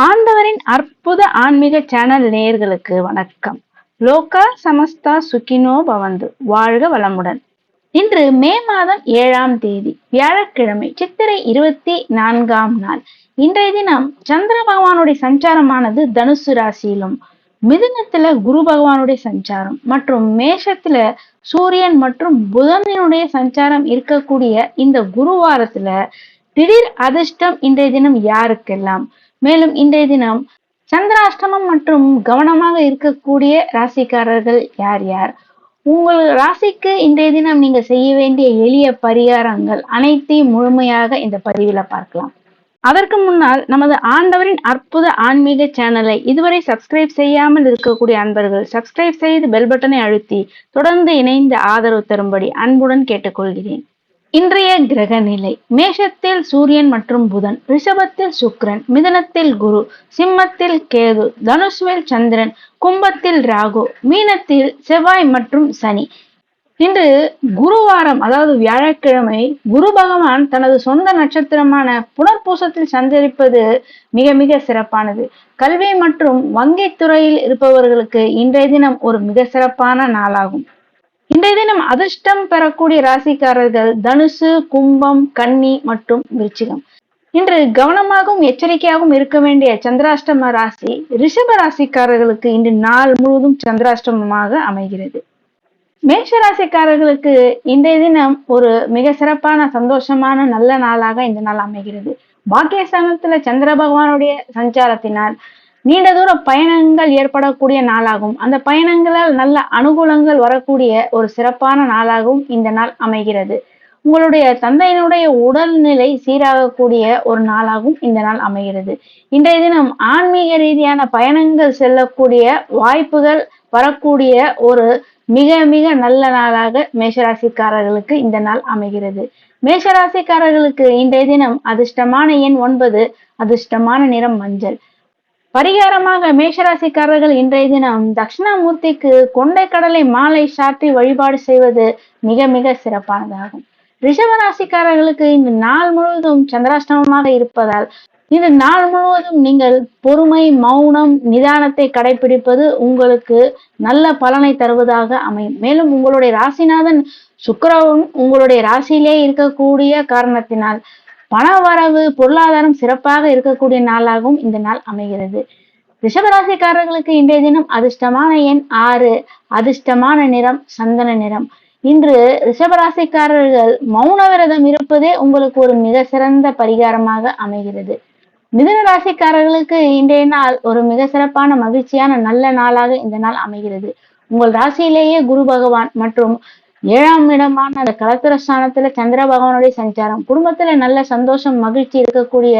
ஆண்டவரின் அற்புத ஆன்மீக சேனல் நேயர்களுக்கு வணக்கம். லோகா சமஸ்தா சுகினோ பவந்து, வாழ்க வளமுடன். இன்று மே மாதம் 7ஆம் தேதி வியாழக்கிழமை, சித்திரை 24ஆம் நாள். இன்றைய தினம் சந்திர பகவானுடைய சஞ்சாரமானது தனுசு ராசியிலும், மிதுனத்துல குரு பகவானுடைய சஞ்சாரம் மற்றும் மேஷத்துல சூரியன் மற்றும் புதனினுடைய சஞ்சாரம் இருக்கக்கூடிய இந்த குருவாரத்துல திடீர் அதிர்ஷ்டம் இன்றைய தினம் யாருக்கெல்லாம், மேலும் இன்றைய தினம் சந்திராஷ்டமம் மற்றும் கவனமாக இருக்கக்கூடிய ராசிக்காரர்கள் யார் யார், உங்கள் ராசிக்கு இன்றைய தினம் நீங்க செய்ய வேண்டிய எளிய பரிகாரங்கள் அனைத்தையும் முழுமையாக இந்த பதிவுல பார்க்கலாம். அதற்கு முன்னால் நமது ஆண்டவரின் அற்புத ஆன்மீக சேனலை இதுவரை சப்ஸ்கிரைப் செய்யாமல் இருக்கக்கூடிய அன்பர்கள் சப்ஸ்கிரைப் செய்து பெல் பட்டனை அழுத்தி தொடர்ந்து இணைந்து ஆதரவு தரும்படி அன்புடன் கேட்டுக்கொள்கிறேன். இன்றைய கிரக நிலை: மேஷத்தில் சூரியன் மற்றும் புதன், ரிஷபத்தில் சுக்கிரன், மிதுனத்தில் குரு, சிம்மத்தில் கேது, தனுஷ்வில் சந்திரன், கும்பத்தில் ராகு, மீனத்தில் செவ்வாய் மற்றும் சனி. இன்று குருவாரம், அதாவது வியாழக்கிழமை, குரு பகவான் தனது சொந்த நட்சத்திரமான புனர்பூசத்தில் சஞ்சரிப்பது மிக மிக சிறப்பானது. கல்வி மற்றும் வங்கித்துறையில் இருப்பவர்களுக்கு இன்றைய தினம் ஒரு மிக சிறப்பான நாளாகும். இன்றைய தினம் அதிர்ஷ்டம் பெறக்கூடிய ராசிக்காரர்கள் தனுசு, கும்பம், கன்னி மற்றும் விருச்சிகம். இன்று கவனமாகவும் எச்சரிக்கையாகவும் இருக்க வேண்டிய சந்திராஷ்டம ராசி ரிஷப ராசிக்காரர்களுக்கு இன்று நாள் முழுவதும் சந்திராஷ்டமமாக அமைகிறது. மேஷ ராசிக்காரர்களுக்கு இன்றைய தினம் ஒரு மிக சிறப்பான சந்தோஷமான நல்ல நாளாக இந்த நாள் அமைகிறது. பாக்கியஸ்தானத்துல சந்திர பகவானுடைய சஞ்சாரத்தினால் நீண்ட தூர பயணங்கள் ஏற்படக்கூடிய நாளாகும். அந்த பயணங்களால் நல்ல அனுகூலங்கள் வரக்கூடிய ஒரு சிறப்பான நாளாகவும் இந்த நாள் அமைகிறது. உங்களுடைய தந்தையினுடைய உடல்நிலை சீராகக்கூடிய ஒரு நாளாகவும் இந்த நாள் அமைகிறது. இன்றைய தினம் ஆன்மீக ரீதியான பயணங்கள் செல்லக்கூடிய வாய்ப்புகள் வரக்கூடிய ஒரு மிக மிக நல்ல நாளாக மேஷராசிக்காரர்களுக்கு இந்த நாள் அமைகிறது. மேஷராசிக்காரர்களுக்கு இன்றைய தினம் அதிர்ஷ்டமான எண் 9, அதிர்ஷ்டமான நிறம் மஞ்சள். பரிகாரமாக மேஷராசிக்காரர்கள் இன்றைய தினம் தட்சிணாமூர்த்திக்கு கொண்டை கடலை மாலை சாற்றி வழிபாடு செய்வது மிக மிக சிறப்பானதாகும். ரிஷபராசிக்காரர்களுக்கு இந்த நாள் முழுவதும் சந்திராஷ்டமமாக இருப்பதால் இந்த நாள் முழுவதும் நீங்கள் பொறுமை, மௌனம், நிதானத்தை கடைபிடிப்பது உங்களுக்கு நல்ல பலனை தருவதாக அமையும். மேலும் உங்களுடைய ராசிநாதன் சுக்கிரன் உங்களுடைய ராசியிலே இருக்கக்கூடிய காரணத்தினால் பணவரவு, பொருளாதாரம் சிறப்பாக இருக்கக்கூடிய நாளாகவும் இந்த நாள் அமைகிறது. ரிஷபராசிக்காரர்களுக்கு இன்றைய தினம் அதிர்ஷ்டமான எண் 6, அதிர்ஷ்டமான நிறம் சந்தன நிறம். இன்று ரிஷபராசிக்காரர்கள் மௌன விரதம் இருப்பதே உங்களுக்கு ஒரு மிக சிறந்த பரிகாரமாக அமைகிறது. மிதுன ராசிக்காரர்களுக்கு இன்றைய நாள் ஒரு மிக சிறப்பான மகிழ்ச்சியான நல்ல நாளாக இந்த நாள் அமைகிறது. உங்கள் ராசியிலேயே குரு பகவான் மற்றும் 7ஆம் இடமான அந்த கலத்திரஸ்தானத்துல சந்திர பகவானுடைய சஞ்சாரம் குடும்பத்துல நல்ல சந்தோஷம், மகிழ்ச்சி இருக்கக்கூடிய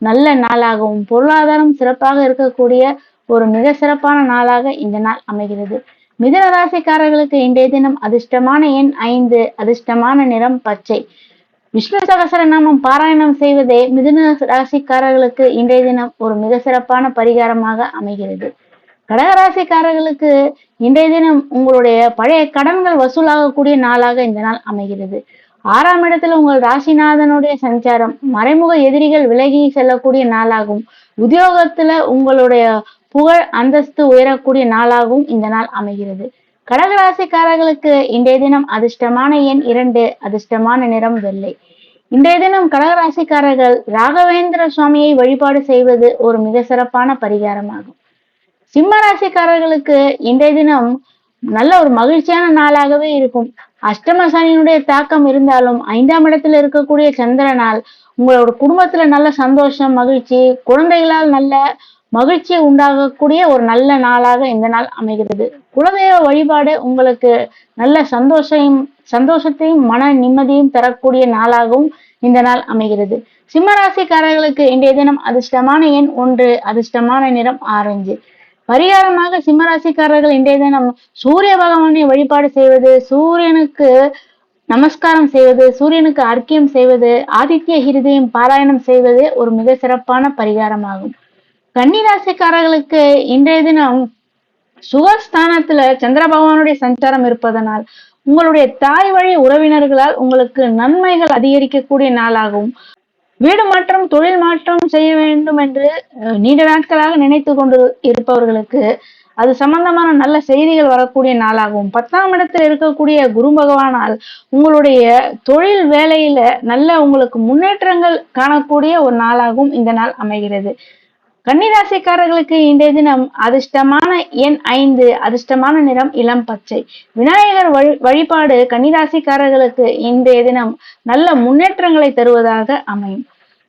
நல்ல நாளாகவும், பொருளாதாரம் சிறப்பாக இருக்கக்கூடிய ஒரு மிக சிறப்பான நாளாக இந்த நாள் அமைகிறது. மிதுன ராசிக்காரர்களுக்கு இன்றைய தினம் அதிர்ஷ்டமான எண் 5, அதிர்ஷ்டமான நிறம் பச்சை. விஷ்ணு சகஸ்ரநாமம் பாராயணம் செய்வதே மிதுன ராசிக்காரர்களுக்கு இன்றைய தினம் ஒரு மிக சிறப்பான பரிகாரமாக அமைகிறது. கடகராசிக்காரர்களுக்கு இன்றைய தினம் உங்களுடைய பழைய கடன்கள் வசூலாகக்கூடிய நாளாக இந்த நாள் அமைகிறது. 6ஆம் இடத்துல உங்கள் ராசிநாதனுடைய சஞ்சாரம் மறைமுக எதிரிகள் விலகி செல்லக்கூடிய நாளாகும். உத்தியோகத்துல உங்களுடைய புகழ், அந்தஸ்து உயரக்கூடிய நாளாகவும் இந்த நாள் அமைகிறது. கடகராசிக்காரர்களுக்கு இன்றைய தினம் அதிர்ஷ்டமான எண் 2, அதிர்ஷ்டமான நிறம் வெள்ளை. இன்றைய தினம் கடகராசிக்காரர்கள் ராகவேந்திர சுவாமியை வழிபாடு செய்வது ஒரு மிக சிறப்பான பரிகாரமாகும். சிம்ம ராசிக்காரர்களுக்கு இன்றைய தினம் நல்ல ஒரு மகிழ்ச்சியான நாளாகவே இருக்கும். அஷ்டம சனியினுடைய தாக்கம் இருந்தாலும் 5ஆம் இடத்துல இருக்கக்கூடிய சந்திரனால் உங்களோட குடும்பத்துல நல்ல சந்தோஷம், மகிழ்ச்சி, குழந்தைகளால் நல்ல மகிழ்ச்சி உண்டாகக்கூடிய ஒரு நல்ல நாளாக இந்த நாள் அமைகிறது. குலதெய்வ வழிபாடு உங்களுக்கு நல்ல சந்தோஷத்தையும் மன நிம்மதியும் தரக்கூடிய நாளாகவும் இந்த நாள் அமைகிறது. சிம்மராசிக்காரர்களுக்கு இன்றைய தினம் அதிர்ஷ்டமான எண் 1, அதிர்ஷ்டமான நிறம் ஆரஞ்சு. பரிகாரமாக சிம்மராசிக்காரர்கள் இன்றைய தினம் சூரிய பகவானை வழிபாடு செய்வது, சூரியனுக்கு நமஸ்காரம் செய்வது, சூரியனுக்கு அர்க்கியம் செய்வது, ஆதித்ய ஹிருதயம் பாராயணம் செய்வது ஒரு மிக சிறப்பான பரிகாரமாகும். கன்னிராசிக்காரர்களுக்கு இன்றைய தினம் சுகஸ்தானத்துல சந்திர பகவானுடைய சஞ்சாரம் இருப்பதனால் உங்களுடைய தாய் வழி உறவினர்களால் உங்களுக்கு நன்மைகள் அதிகரிக்கக்கூடிய நாளாகவும், வீடு மாற்றம், தொழில் மாற்றம் செய்ய வேண்டும் என்று நீண்ட நாட்களாக நினைத்து கொண்டு இருப்பவர்களுக்கு அது சம்பந்தமான நல்ல செய்திகள் வரக்கூடிய நாளாகும். 10ஆம் இடத்தில் இருக்கக்கூடிய குரு பகவானால் உங்களுடைய தொழில் வேலையில நல்ல உங்களுக்கு முன்னேற்றங்கள் காணக்கூடிய ஒரு நாளாகவும் இந்த நாள் அமைகிறது. கன்னிராசிக்காரர்களுக்கு இன்றைய தினம் அதிர்ஷ்டமான எண் 5, அதிர்ஷ்டமான நிறம் இளம் பச்சை. விநாயகர் வழிபாடு கன்னிராசிக்காரர்களுக்கு இன்றைய தினம் நல்ல முன்னேற்றங்களை தருவதாக அமையும்.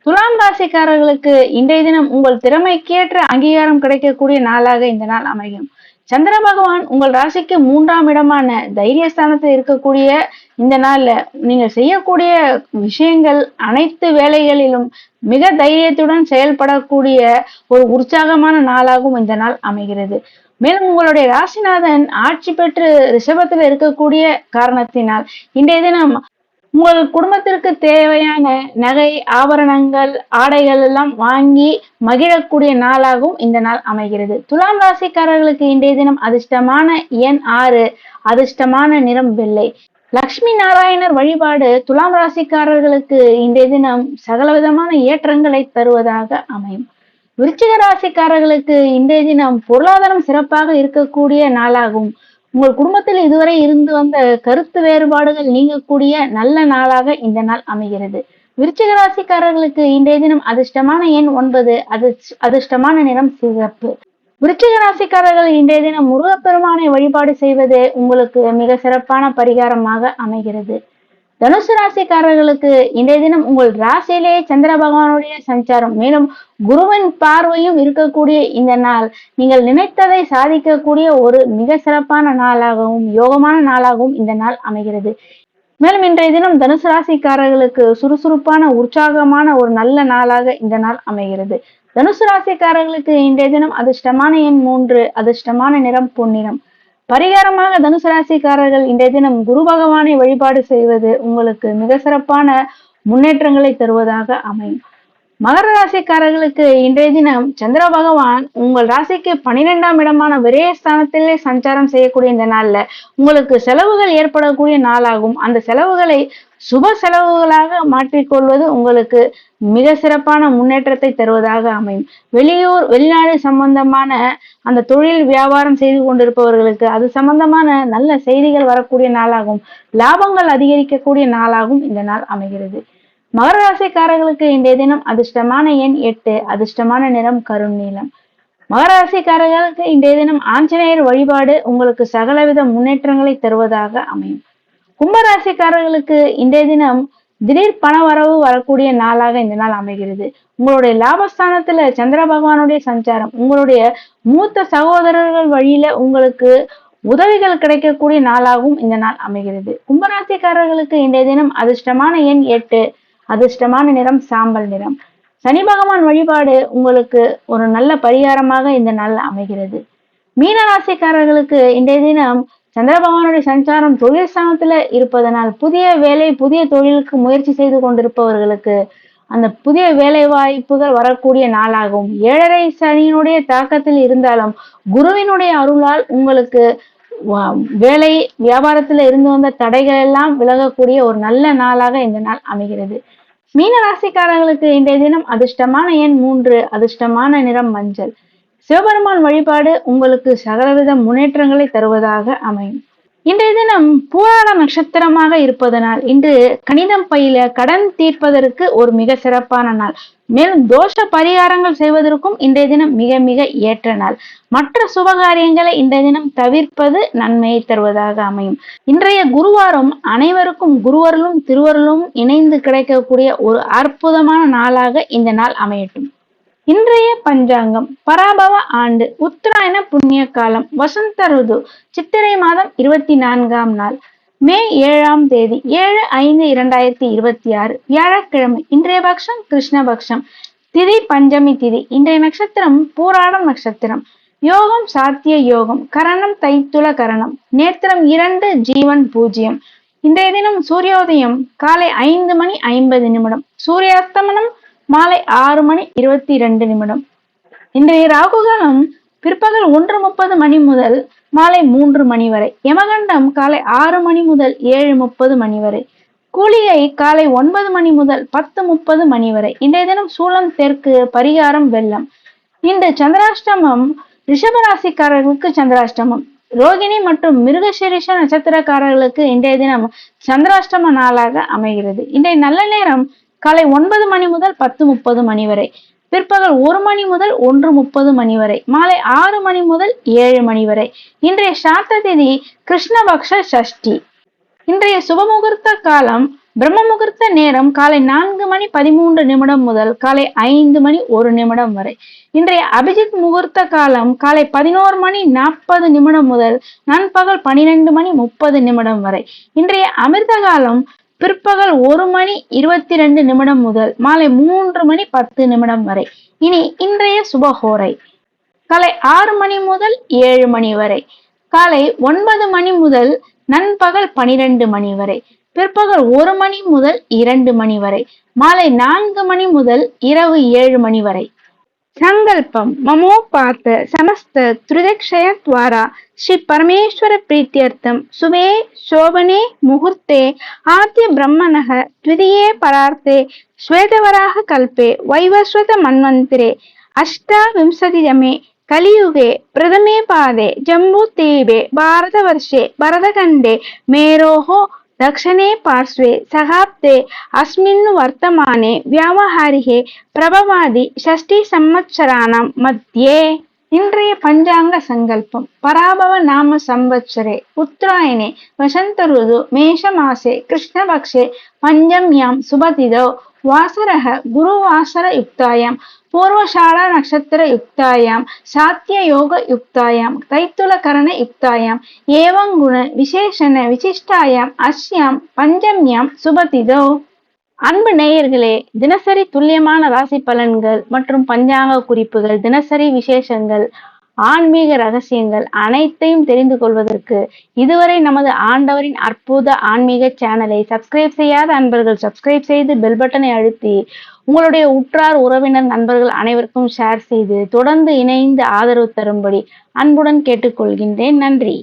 துலாம் ராசிக்காரர்களுக்கு இன்றைய தினம் உங்கள் திறமைக்கேற்ற அங்கீகாரம் கிடைக்கக்கூடிய நாளாக இந்த நாள் அமையும். சந்திர பகவான் உங்கள் ராசிக்கு 3ஆம் இடமான தைரியஸ்தானத்தில் இருக்கக்கூடிய இந்த நாள்ல நீங்க செய்யக்கூடிய விஷயங்கள் அனைத்து வேலைகளிலும் மிக தைரியத்துடன் செயல்படக்கூடிய ஒரு உற்சாகமான நாளாகவும் இந்த நாள் அமைகிறது. மேலும் உங்களுடைய ராசிநாதன் ஆட்சி பெற்று ரிஷபத்தில் இருக்கக்கூடிய காரணத்தினால் இன்றைய தினம் உங்கள் குடும்பத்திற்கு தேவையான நகை, ஆபரணங்கள், ஆடைகள் எல்லாம் வாங்கி மகிழக்கூடிய நாளாகவும் இந்த நாள் அமைகிறது. துலாம் ராசிக்காரர்களுக்கு இன்றைய தினம் அதிர்ஷ்டமான எண் 6, அதிர்ஷ்டமான நிறம் வெள்ளை. லட்சுமி நாராயணர் வழிபாடு துலாம் ராசிக்காரர்களுக்கு இன்றைய தினம் சகலவிதமான ஏற்றங்களை தருவதாக அமையும். விருச்சிக ராசிக்காரர்களுக்கு இன்றைய தினம் பொருளாதாரம் சிறப்பாக இருக்கக்கூடிய நாளாகும். உங்கள் குடும்பத்தில் இதுவரை இருந்து வந்த கருத்து வேறுபாடுகள் நீங்கக்கூடிய நல்ல நாளாக இந்த நாள் அமைகிறது. விருச்சிக ராசிக்காரர்களுக்கு இன்றைய தினம் அதிர்ஷ்டமான எண் 9, அதிர்ஷ்டமான நிறம் சிவப்பு. விருச்சிக ராசிக்காரர்கள் இன்றைய தினம் முருகப்பெருமானை வழிபாடு செய்வது உங்களுக்கு மிக சிறப்பான பரிகாரமாக அமைகிறது. தனுசு ராசிக்காரர்களுக்கு இன்றைய தினம் உங்கள் ராசியிலேயே சந்திர பகவானுடைய சஞ்சாரம், மேலும் குருவின் பார்வையும் இருக்கக்கூடிய இந்த நாள் நீங்கள் நினைத்ததை சாதிக்கக்கூடிய ஒரு மிக சிறப்பான நாளாகவும் யோகமான நாளாகவும் இந்த நாள் அமைகிறது. மேலும் இன்றைய தினம் தனுசு ராசிக்காரர்களுக்கு சுறுசுறுப்பான உற்சாகமான ஒரு நல்ல நாளாக இந்த நாள் அமைகிறது. தனுசு ராசிக்காரர்களுக்கு இன்றைய தினம் அதிர்ஷ்டமான எண் 3, அதிர்ஷ்டமான நிறம் பொன்னிறம். பரிகாரமாக தனுசு ராசிக்காரர்கள் இன்றைய தினம் குரு பகவானை வழிபாடு செய்வது உங்களுக்கு மிக சிறப்பான முன்னேற்றங்களை தருவதாக அமையும். மகர ராசிக்காரர்களுக்கு இன்றைய தினம் சந்திர பகவான் உங்கள் ராசிக்கு 12ஆம் இடமான விரயஸ்தானத்திலே சஞ்சாரம் செய்யக்கூடிய இந்த நாள்ல உங்களுக்கு செலவுகள் ஏற்படக்கூடிய நாளாகும். அந்த செலவுகளை சுப செலவுகளாக மாற்றிக்கொள்வது உங்களுக்கு மிக சிறப்பான முன்னேற்றத்தை தருவதாக அமையும். வெளிநாடு சம்பந்தமான அந்த தொழில் வியாபாரம் செய்து கொண்டிருப்பவர்களுக்கு அது சம்பந்தமான நல்ல செய்திகள் வரக்கூடிய நாளாகும். லாபங்கள் அதிகரிக்கக்கூடிய நாளாகவும் இந்த நாள் அமைகிறது. மகர ராசிக்காரர்களுக்கு இன்றைய தினம் அதிர்ஷ்டமான எண் 8, அதிர்ஷ்டமான நிறம் கருநீலம். மகர ராசிக்காரர்களுக்கு இன்றைய தினம் ஆஞ்சநேயர் வழிபாடு உங்களுக்கு சகலவித முன்னேற்றங்களை தருவதாக அமையும். கும்பராசிக்காரர்களுக்கு இன்றைய தினம் திடீர் பண வரவு வரக்கூடிய நாளாக இந்த நாள் அமைகிறது. உங்களுடைய லாபஸ்தானத்துல சந்திர பகவானுடைய சஞ்சாரம் உங்களுடைய மூத்த சகோதரர்கள் வழியில உங்களுக்கு உதவிகள் கிடைக்கக்கூடிய நாளாகவும் இந்த நாள் அமைகிறது. கும்பராசிக்காரர்களுக்கு இன்றைய தினம் அதிர்ஷ்டமான எண் 8, அதிர்ஷ்டமான நிறம் சாம்பல் நிறம். சனி பகவான் வழிபாடு உங்களுக்கு ஒரு நல்ல பரிகாரமாக இந்த நாள்ல அமைகிறது. மீன ராசிக்காரர்களுக்கு இன்றைய தினம் சந்திர பகவானுடைய சஞ்சாரம் தொழில் ஸ்தானத்துல இருப்பதனால் புதிய வேலை, புதிய தொழிலுக்கு முயற்சி செய்து கொண்டிருப்பவர்களுக்கு அந்த புதிய வேலை வாய்ப்புகள் வரக்கூடிய நாளாகும். 7.5 சனியினுடைய தாக்கத்தில் இருந்தாலும் குருவினுடைய அருளால் உங்களுக்கு வேலை வியாபாரத்துல இருந்து வந்த தடைகள் எல்லாம் விலகக்கூடிய ஒரு நல்ல நாளாக இந்த நாள் அமைகிறது. மீன ராசிக்காரர்களுக்கு இன்றைய தினம் அதிர்ஷ்டமான எண் 3, அதிர்ஷ்டமான நிறம் மஞ்சள். சிவபெருமான் வழிபாடு உங்களுக்கு சகலவித முன்னேற்றங்களை தருவதாக அமையும். இன்றைய தினம் பூராட நட்சத்திரமாக இருப்பதனால் இன்று கணிதம் பயில கடன் தீர்ப்பதற்கு ஒரு மிக சிறப்பான நாள். மேலும் தோஷ பரிகாரங்கள் செய்வதற்கும் இன்றைய தினம் மிக மிக ஏற்ற நாள். மற்ற சுபகாரியங்களை இன்றைய தினம் தவிர்ப்பது நன்மையை தருவதாக அமையும். இன்றைய குருவாரம் அனைவருக்கும் குருவர்களும் திருவருளும் இணைந்து கிடைக்கக்கூடிய ஒரு அற்புதமான நாளாக இந்த நாள் அமையட்டும். இன்றைய பஞ்சாங்கம் பராபவ ஆண்டு உத்தராயண புண்ணிய காலம் வசந்த ருது சித்திரை மாதம் 24ஆம் நாள் மே 7ஆம் தேதி 7/5/2026 வியாழக்கிழமை. இன்றைய பக்ஷம் கிருஷ்ணபக்ஷம், திதி பஞ்சமி திதி. இன்றைய நட்சத்திரம் பூராடம் நட்சத்திரம். யோகம் சாத்திய யோகம், கரணம் தைத்துல கரணம், நேத்திரம் 2, ஜீவன் 0. இன்றைய தினம் சூரியோதயம் காலை 5:50, சூரியாஸ்தமனம் மாலை 6:22. இன்றைய ராகுகாலம் பிற்பகல் 1:30 முதல் மாலை 3 வரை. யமகண்டம் காலை 6 முதல் 7:30 வரை. கூலிகை காலை 9 மணி முதல் 10:30 மணி வரை. இன்றைய தினம் சூலம் தெற்கு, பரிகாரம் வெள்ளம். இன்று சந்திராஷ்டமம். ரிஷபராசிக்காரர்களுக்கு சந்திராஷ்டமம். ரோகிணி மற்றும் மிருகசீரிஷ நட்சத்திரக்காரர்களுக்கு இன்றைய தினம் சந்திராஷ்டம நாளாக அமைகிறது. இன்றைய நல்ல நேரம் காலை 9 மணி முதல் 10:30 மணி வரை, பிற்பகல் 1 மணி முதல் 1:30 மணி வரை, மாலை 6 மணி முதல் 7 மணி வரை. இன்றைய சாத்த திதி கிருஷ்ணபக்ஷ சஷ்டி. இன்றைய சுபமுகூர்த்த காலம் பிரம்ம முகூர்த்த நேரம் காலை 4 மணி 13 நிமிடம் முதல் காலை 5 மணி 1 நிமிடம் வரை. இன்றைய அபிஜித் முகூர்த்த காலம் காலை 11 மணி 40 நிமிடம் முதல் நண்பகல் 12 மணி 30 நிமிடம் வரை. இன்றைய அமிர்த காலம் பிற்பகல் 1 மணி 22 நிமிடம் முதல் மாலை 3 மணி 10 நிமிடம் வரை. இனி இன்றைய சுபஹோரை காலை 6 மணி முதல் 7 மணி வரை, காலை 9 மணி முதல் நண்பகல் 12 மணி வரை, பிற்பகல் 1 மணி முதல் 2 மணி வரை, மாலை 4 மணி முதல் இரவு 7 மணி வரை. சங்கல்பம் மமோபாத்த சமஸ்த த்ருதக்ஷயத்வாரா ஸ்ரீ பரமேஸ்வர பிரீத்தியர்த்தம் சுபே சோபனே முகூர்த்தே ஆத்ய பிரம்மணः த்விதீயே பரார்த்தே ஸ்வேதவராக கல்பே வைவஸ்வத மன்வந்திரே அஷ்டாவிம்சதிதமே கலியுगे प्रथमे पादे जम्बूद्वीपे भारतवर्षे भरतखण्डे मेरोः दक्षिणे पार्श्वे सहाब्दे अस्मिन् वर्तमाने व्यावहारिके प्रभवादि षष्ठी संवत्सराणां मध्ये. இன்றைய பஞ்சாங்க சங்கல்பம் பராபவ நாம சம்வத்சரே உத்தராயணே வசந்த ருது மேஷ மாசே கிருஷ்ணபக்ஷே பஞ்சம்யாம் சுபதிதோ வாசரக குருவாசர யுக்தாயாம் பூர்வஷாலா நட்சத்திர யுக்தாயாம் சாத்திய யோக யுக்தாயாம் தைத்துல கரண யுக்தாயாம் ஏவங்குண விசேஷண விசிஷ்டாயாம் அஸ்யாம் பஞ்சம்யாம் சுபதிதோ. அன்பு நேயர்களே, தினசரி துல்லியமான ராசி பலன்கள் மற்றும் பஞ்சாங்க குறிப்புகள், தினசரி விசேஷங்கள், ஆன்மீக ரகசியங்கள் அனைத்தையும் தெரிந்து கொள்வதற்கு இதுவரை நமது ஆண்டவரின் அற்புத ஆன்மீக சேனலை சப்ஸ்கிரைப் செய்யாத அன்பர்கள் சப்ஸ்கிரைப் செய்து பெல் பட்டனை அழுத்தி உங்களுடைய உற்றார் உறவினர் நண்பர்கள் அனைவருக்கும் ஷேர் செய்து தொடர்ந்து இணைந்து ஆதரவு தரும்படி அன்புடன் கேட்டுக்கொள்கின்றேன். நன்றி.